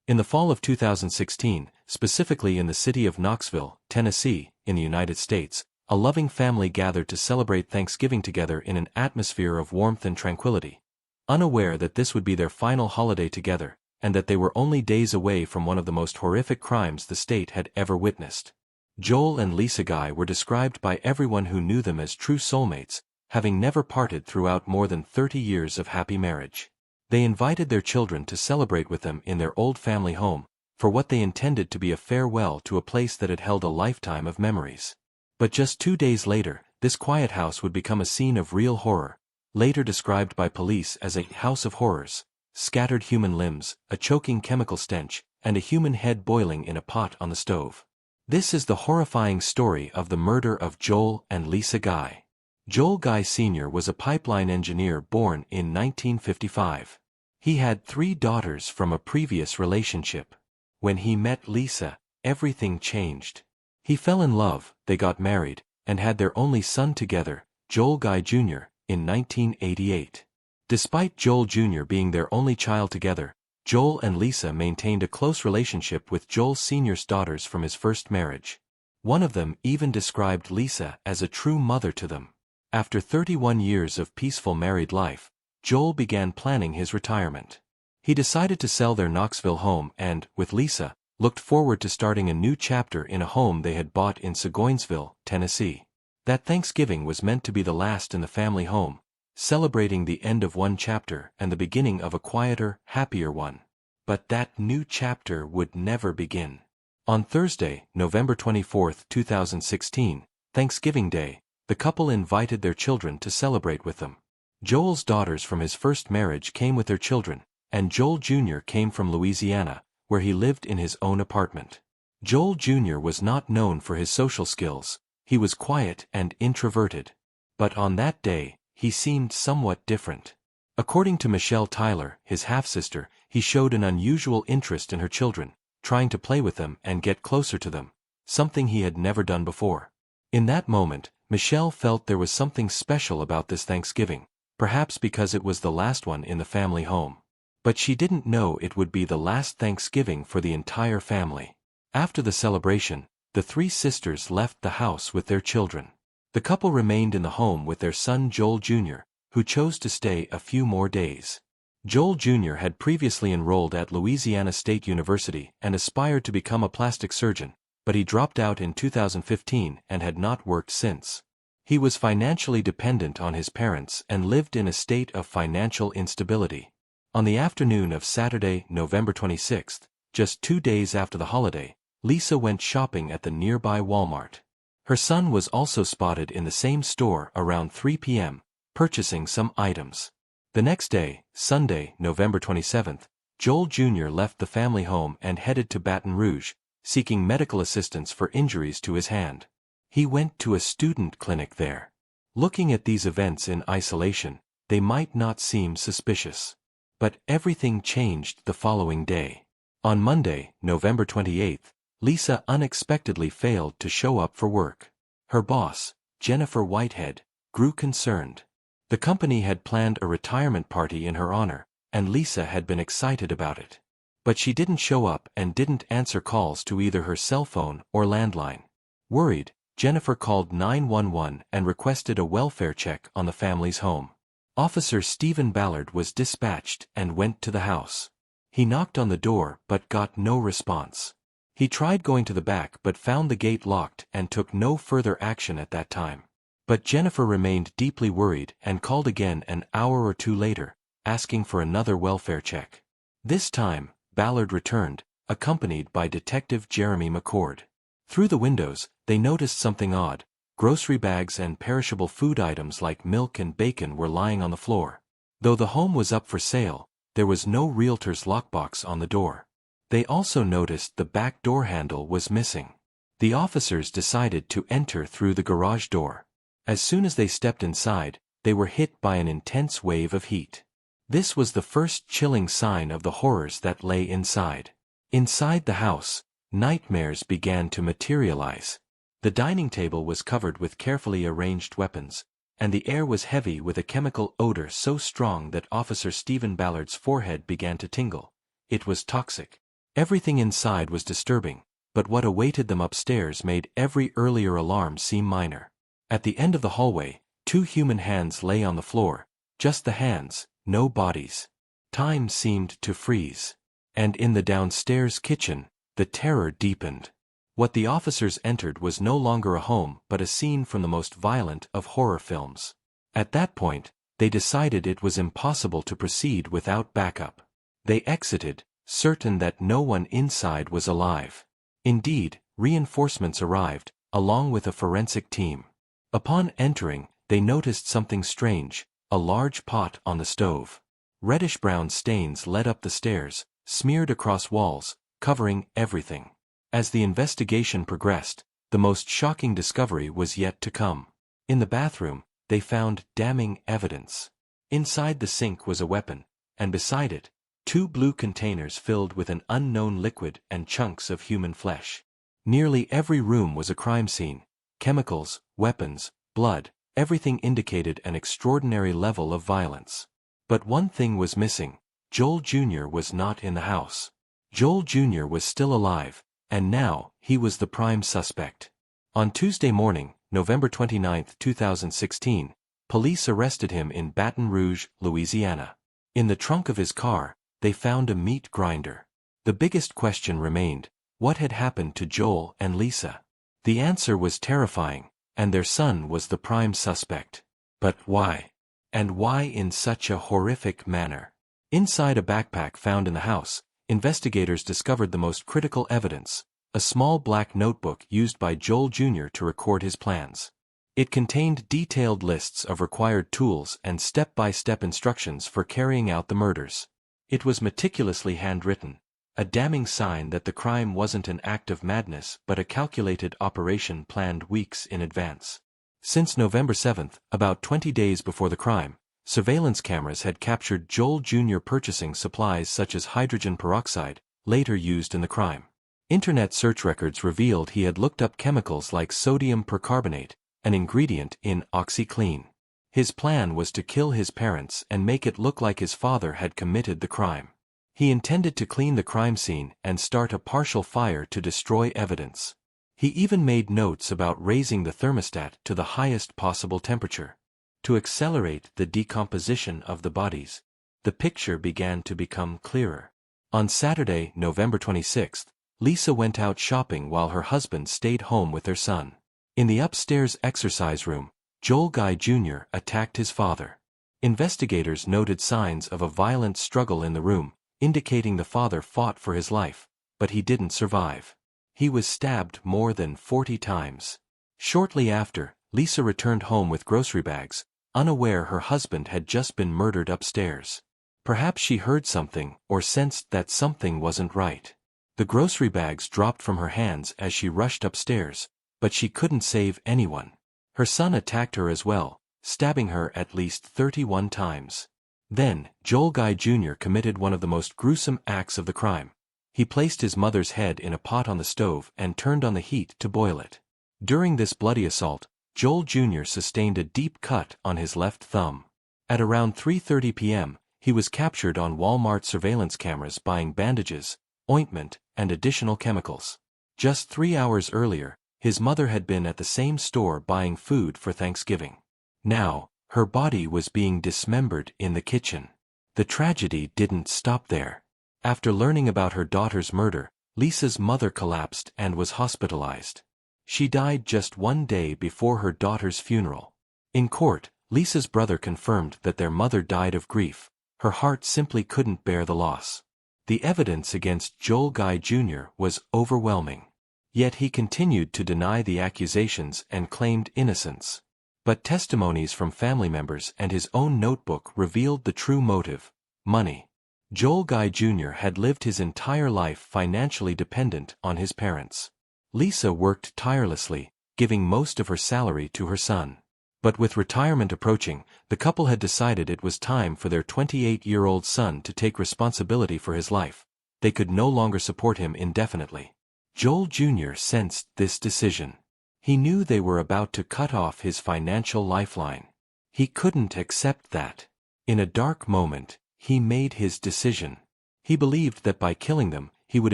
In the fall of 2016, specifically in the city of Knoxville, Tennessee, in the United States, a loving family gathered to celebrate Thanksgiving together in an atmosphere of warmth and tranquility. Unaware that this would be their final holiday together, and that they were only days away from one of the most horrific crimes the state had ever witnessed. Joel and Lisa Guy were described by everyone who knew them as true soulmates, having never parted throughout more than 30 years of happy marriage. They invited their children to celebrate with them in their old family home, for what they intended to be a farewell to a place that had held a lifetime of memories. But just 2 days later, this quiet house would become a scene of real horror, later described by police as a house of horrors: scattered human limbs, a choking chemical stench, and a human head boiling in a pot on the stove. This is the horrifying story of the murder of Joel and Lisa Guy. Joel Guy Sr. was a pipeline engineer born in 1955. He had 3 daughters from a previous relationship. When he met Lisa, everything changed. He fell in love, they got married, and had their only son together, Joel Guy Jr., in 1988. Despite Joel Jr. being their only child together, Joel and Lisa maintained a close relationship with Joel Sr.'s daughters from his first marriage. One of them even described Lisa as a true mother to them. After 31 years of peaceful married life, Joel began planning his retirement. He decided to sell their Knoxville home and, with Lisa, looked forward to starting a new chapter in a home they had bought in Seguinsville, Tennessee. That Thanksgiving was meant to be the last in the family home, celebrating the end of one chapter and the beginning of a quieter, happier one. But that new chapter would never begin. On Thursday, November 24, 2016, Thanksgiving Day, the couple invited their children to celebrate with them. Joel's daughters from his first marriage came with their children, and Joel Jr. came from Louisiana, where he lived in his own apartment. Joel Jr. was not known for his social skills. He was quiet and introverted. But on that day, he seemed somewhat different. According to Michelle Tyler, his half-sister, he showed an unusual interest in her children, trying to play with them and get closer to them, something he had never done before. In that moment, Michelle felt there was something special about this Thanksgiving, perhaps because it was the last one in the family home. But she didn't know it would be the last Thanksgiving for the entire family. After the celebration, the 3 sisters left the house with their children. The couple remained in the home with their son Joel Jr., who chose to stay a few more days. Joel Jr. had previously enrolled at Louisiana State University and aspired to become a plastic surgeon, but he dropped out in 2015 and had not worked since. He was financially dependent on his parents and lived in a state of financial instability. On the afternoon of Saturday, November 26, just 2 days after the holiday, Lisa went shopping at the nearby Walmart. Her son was also spotted in the same store around 3 p.m., purchasing some items. The next day, Sunday, November 27, Joel Jr. left the family home and headed to Baton Rouge, seeking medical assistance for injuries to his hand. He went to a student clinic there. Looking at these events in isolation, they might not seem suspicious. But everything changed the following day. On Monday, November 28, Lisa unexpectedly failed to show up for work. Her boss, Jennifer Whitehead, grew concerned. The company had planned a retirement party in her honor, and Lisa had been excited about it. But she didn't show up and didn't answer calls to either her cell phone or landline. Worried, Jennifer called 911 and requested a welfare check on the family's home. Officer Stephen Ballard was dispatched and went to the house. He knocked on the door but got no response. He tried going to the back but found the gate locked and took no further action at that time. But Jennifer remained deeply worried and called again an hour or 2 later, asking for another welfare check. This time, Ballard returned, accompanied by Detective Jeremy McCord. Through the windows, they noticed something odd. Grocery bags and perishable food items like milk and bacon were lying on the floor. Though the home was up for sale, there was no realtor's lockbox on the door. They also noticed the back door handle was missing. The officers decided to enter through the garage door. As soon as they stepped inside, they were hit by an intense wave of heat. This was the first chilling sign of the horrors that lay inside. Inside the house, nightmares began to materialize. The dining table was covered with carefully arranged weapons, and the air was heavy with a chemical odor so strong that Officer Stephen Ballard's forehead began to tingle. It was toxic. Everything inside was disturbing, but what awaited them upstairs made every earlier alarm seem minor. At the end of the hallway, 2 human hands lay on the floor, just the hands, no bodies. Time seemed to freeze. And in the downstairs kitchen, the terror deepened. What the officers entered was no longer a home but a scene from the most violent of horror films. At that point, they decided it was impossible to proceed without backup. They exited, certain that no one inside was alive. Indeed, reinforcements arrived, along with a forensic team. Upon entering, they noticed something strange, a large pot on the stove. Reddish-brown stains led up the stairs, smeared across walls, covering everything. As the investigation progressed, the most shocking discovery was yet to come. In the bathroom, they found damning evidence. Inside the sink was a weapon, and beside it, 2 blue containers filled with an unknown liquid and chunks of human flesh. Nearly every room was a crime scene. Chemicals, weapons, blood, everything indicated an extraordinary level of violence. But one thing was missing. Joel Jr. was not in the house. Joel Jr. was still alive, and now he was the prime suspect. On Tuesday morning, November 29, 2016, police arrested him in Baton Rouge, Louisiana. In the trunk of his car, they found a meat grinder. The biggest question remained: what had happened to Joel and Lisa? The answer was terrifying, and their son was the prime suspect. But why? And why in such a horrific manner? Inside a backpack found in the house, investigators discovered the most critical evidence: a small black notebook used by Joel Jr. to record his plans. It contained detailed lists of required tools and step-by-step instructions for carrying out the murders. It was meticulously handwritten, a damning sign that the crime wasn't an act of madness but a calculated operation planned weeks in advance. Since November 7, about 20 days before the crime, surveillance cameras had captured Joel Jr. purchasing supplies such as hydrogen peroxide, later used in the crime. Internet search records revealed he had looked up chemicals like sodium percarbonate, an ingredient in OxyClean. His plan was to kill his parents and make it look like his father had committed the crime. He intended to clean the crime scene and start a partial fire to destroy evidence. He even made notes about raising the thermostat to the highest possible temperature to accelerate the decomposition of the bodies. The picture began to become clearer. On Saturday, November 26, Lisa went out shopping while her husband stayed home with their son. In the upstairs exercise room, Joel Guy Jr. attacked his father. Investigators noted signs of a violent struggle in the room, indicating the father fought for his life, but he didn't survive. He was stabbed more than 40 times. Shortly after, Lisa returned home with grocery bags, unaware her husband had just been murdered upstairs. Perhaps she heard something or sensed that something wasn't right. The grocery bags dropped from her hands as she rushed upstairs, but she couldn't save anyone. Her son attacked her as well, stabbing her at least 31 times. Then, Joel Guy Jr. committed one of the most gruesome acts of the crime. He placed his mother's head in a pot on the stove and turned on the heat to boil it. During this bloody assault, Joel Jr. sustained a deep cut on his left thumb. At around 3:30 p.m., he was captured on Walmart surveillance cameras buying bandages, ointment, and additional chemicals. Just 3 hours earlier, his mother had been at the same store buying food for Thanksgiving. Now, her body was being dismembered in the kitchen. The tragedy didn't stop there. After learning about her daughter's murder, Lisa's mother collapsed and was hospitalized. She died just 1 day before her daughter's funeral. In court, Lisa's brother confirmed that their mother died of grief. Her heart simply couldn't bear the loss. The evidence against Joel Guy Jr. was overwhelming. Yet he continued to deny the accusations and claimed innocence. But testimonies from family members and his own notebook revealed the true motive: money. Joel Guy Jr. had lived his entire life financially dependent on his parents. Lisa worked tirelessly, giving most of her salary to her son. But with retirement approaching, the couple had decided it was time for their 28-year-old son to take responsibility for his life. They could no longer support him indefinitely. Joel Jr. sensed this decision. He knew they were about to cut off his financial lifeline. He couldn't accept that. In a dark moment, he made his decision. He believed that by killing them, he would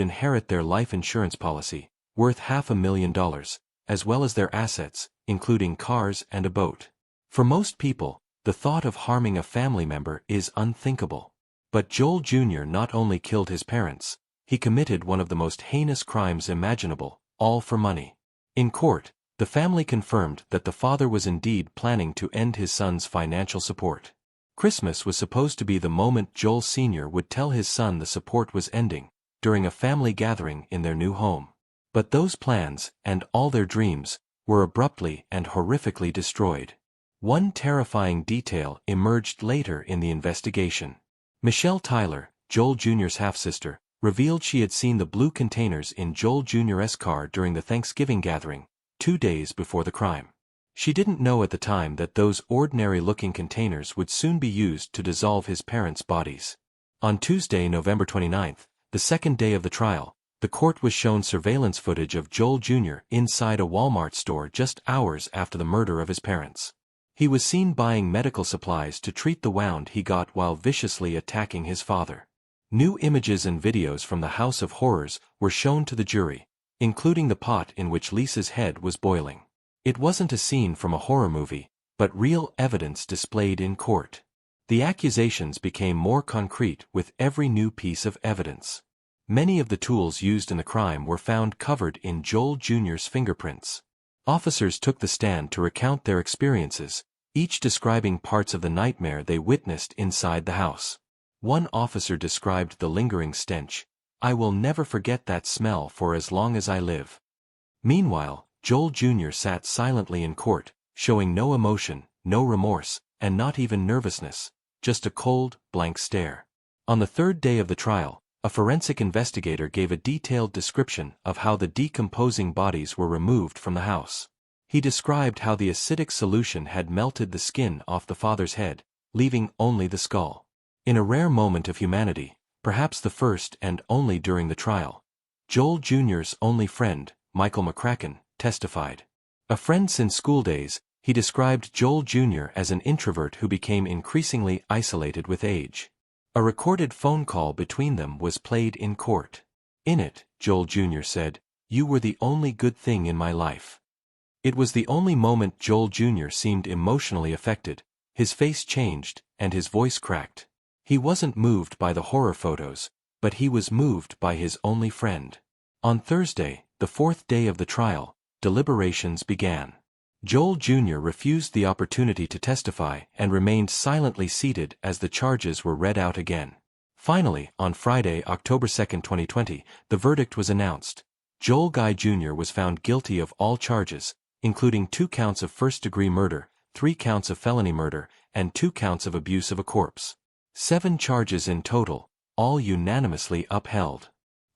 inherit their life insurance policy, worth $500,000, as well as their assets, including cars and a boat. For most people, the thought of harming a family member is unthinkable. But Joel Jr. not only killed his parents, he committed one of the most heinous crimes imaginable, all for money. In court, the family confirmed that the father was indeed planning to end his son's financial support. Christmas was supposed to be the moment Joel Sr. would tell his son the support was ending, during a family gathering in their new home. But those plans, and all their dreams, were abruptly and horrifically destroyed. One terrifying detail emerged later in the investigation. Michelle Tyler, Joel Jr.'s half-sister, revealed she had seen the blue containers in Joel Jr.'s car during the Thanksgiving gathering, 2 days before the crime. She didn't know at the time that those ordinary-looking containers would soon be used to dissolve his parents' bodies. On Tuesday, November 29, the second day of the trial, the court was shown surveillance footage of Joel Jr. inside a Walmart store just hours after the murder of his parents. He was seen buying medical supplies to treat the wound he got while viciously attacking his father. New images and videos from the House of Horrors were shown to the jury, including the pot in which Lisa's head was boiling. It wasn't a scene from a horror movie, but real evidence displayed in court. The accusations became more concrete with every new piece of evidence. Many of the tools used in the crime were found covered in Joel Jr.'s fingerprints. Officers took the stand to recount their experiences, each describing parts of the nightmare they witnessed inside the house. One officer described the lingering stench. "I will never forget that smell for as long as I live." Meanwhile, Joel Jr. sat silently in court, showing no emotion, no remorse, and not even nervousness, just a cold, blank stare. On the third day of the trial, a forensic investigator gave a detailed description of how the decomposing bodies were removed from the house. He described how the acidic solution had melted the skin off the father's head, leaving only the skull. In a rare moment of humanity, perhaps the first and only during the trial, Joel Jr.'s only friend, Michael McCracken, testified. A friend since school days, he described Joel Jr. as an introvert who became increasingly isolated with age. A recorded phone call between them was played in court. In it, Joel Jr. said, "You were the only good thing in my life." It was the only moment Joel Jr. seemed emotionally affected. His face changed, and his voice cracked. He wasn't moved by the horror photos, but he was moved by his only friend. On Thursday, the fourth day of the trial, deliberations began. Joel Jr. refused the opportunity to testify and remained silently seated as the charges were read out again. Finally, on Friday, October 2, 2020, the verdict was announced. Joel Guy Jr. was found guilty of all charges, including 2 counts of first-degree murder, 3 counts of felony murder, and 2 counts of abuse of a corpse. 7 charges in total, all unanimously upheld.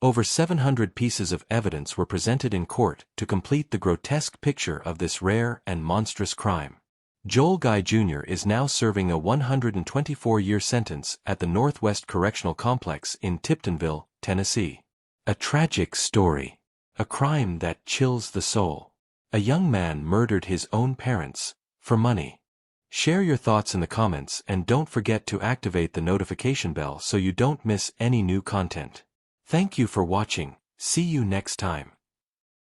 Over 700 pieces of evidence were presented in court to complete the grotesque picture of this rare and monstrous crime. Joel Guy Jr. is now serving a 124-year sentence at the Northwest Correctional Complex in Tiptonville, Tennessee. A tragic story. A crime that chills the soul. A young man murdered his own parents, for money. Share your thoughts in the comments and don't forget to activate the notification bell so you don't miss any new content. Thank you for watching. See you next time.